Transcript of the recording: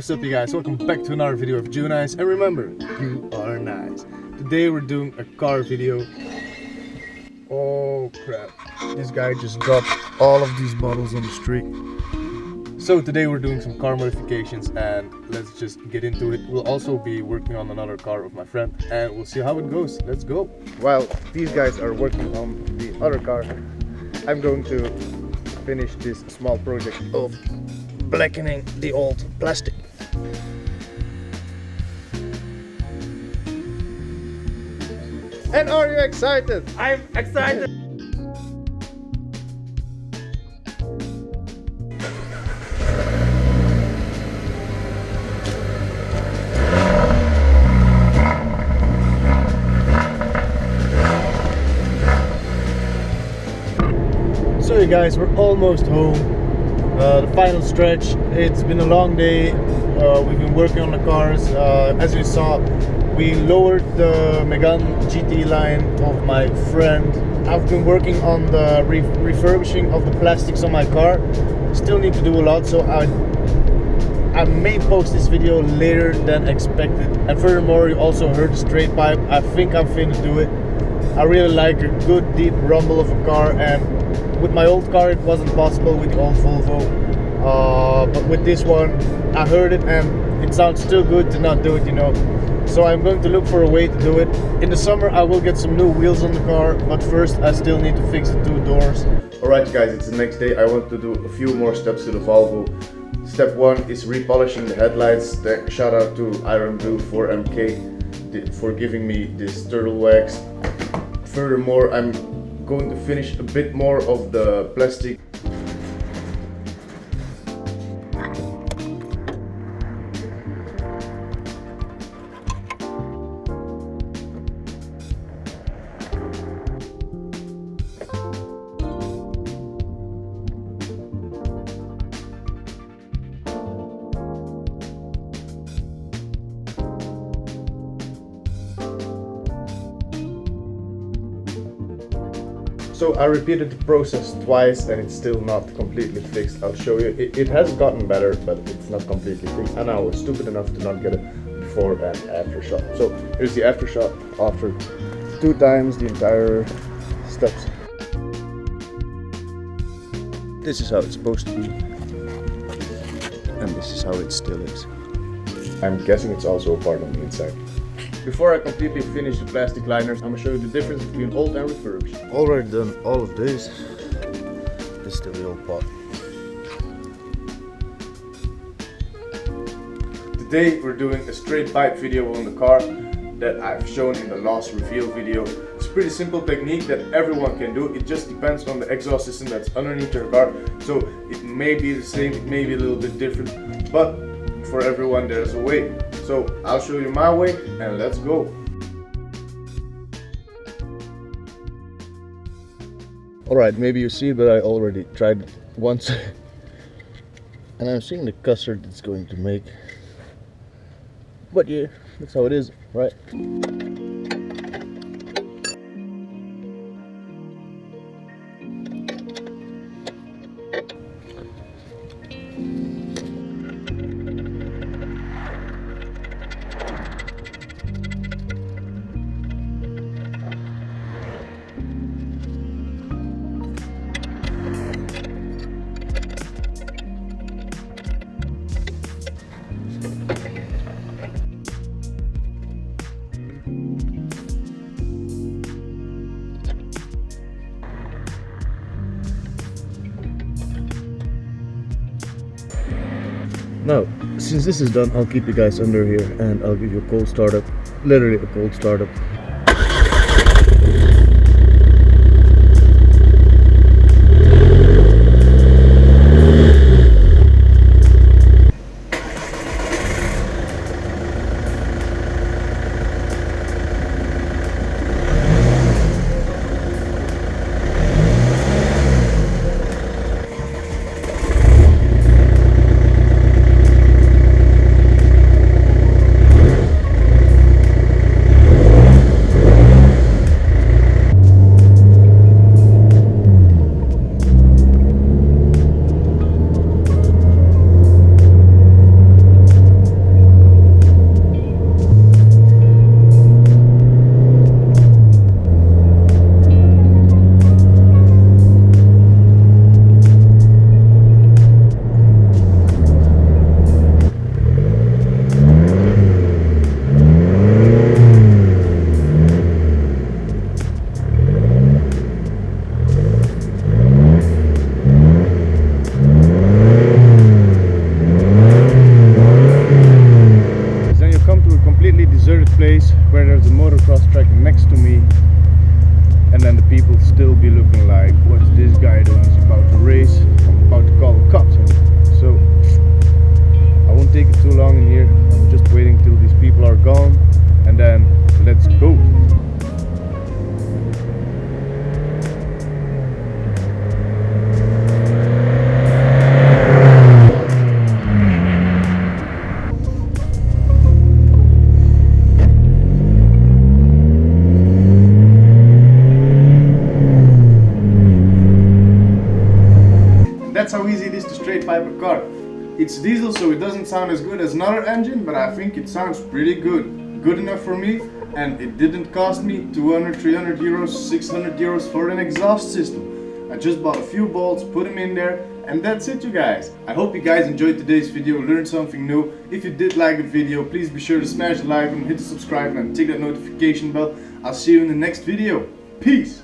What's up, you guys? Welcome back to another video of Nice. And remember, you are nice. Today we're doing a car video. Oh crap, this guy just dropped all of these bottles on the street. So today we're doing some car modifications and let's just get into it. We'll also be working on another car with my friend and we'll see how it goes. Let's go. While these guys are working on the other car, I'm going to finish this small project of blackening the old plastic. And are you excited? I'm excited! So you guys, we're almost home. The final stretch. It's been a long day. We've been working on the cars. As you saw, we lowered the Megane GT line of my friend. I've been working on the refurbishing of the plastics on my car. Still need to do a lot, so I may post this video later than expected. And furthermore, you also heard the straight pipe. I think I'm finna do it. I really like a good deep rumble of a car, and with my old car it wasn't possible with the old Volvo. But with this one, I heard it and it sounds still good to not do it, you know. So I'm going to look for a way to do it. In the summer I will get some new wheels on the car, but first I still need to fix the two doors. Alright guys, it's the next day. I want to do a few more steps to the Volvo. Step 1 is repolishing the headlights. Shout out to Iron Blue 4MK for giving me this turtle wax. Furthermore, I'm going to finish a bit more of the plastic. So I repeated the process twice and it's still not completely fixed. I'll show you. It has gotten better, but it's not completely fixed. And I was stupid enough to not get a before and after shot. So here's the after shot after 2 times the entire steps. This is how it's supposed to be. And this is how it still is. I'm guessing it's also a part on the inside. Before I completely finish the plastic liners, I'm going to show you the difference between old and refurbished. Already done all of this. This is still the old pot. Today we're doing a straight pipe video on the car that I've shown in the last reveal video. It's a pretty simple technique that everyone can do. It just depends on the exhaust system that's underneath your car. So it may be the same, it may be a little bit different, but for everyone there's a way. So I'll show you my way and let's go. Alright, maybe you see it, but I already tried it once. And I'm seeing the custard it's going to make. But yeah, that's how it is, right? Now, since this is done, I'll keep you guys under here and I'll give you a cold startup, literally a cold startup. still be looking like, what's this guy doing? He's about to race. I'm about to call the cops on him. So I won't take it too long in here. I'm just waiting till these people are gone, and then let's go. That's how easy it is to straight pipe a car. It's diesel, so it doesn't sound as good as another engine, but I think it sounds pretty good. Good enough for me, and it didn't cost me 200, 300 euros, 600 euros for an exhaust system. I just bought a few bolts, put them in there, and that's it, you guys. I hope you guys enjoyed today's video, learned something new. If you did like the video, please be sure to smash the like button, hit the subscribe button, and tick that notification bell. I'll see you in the next video. Peace!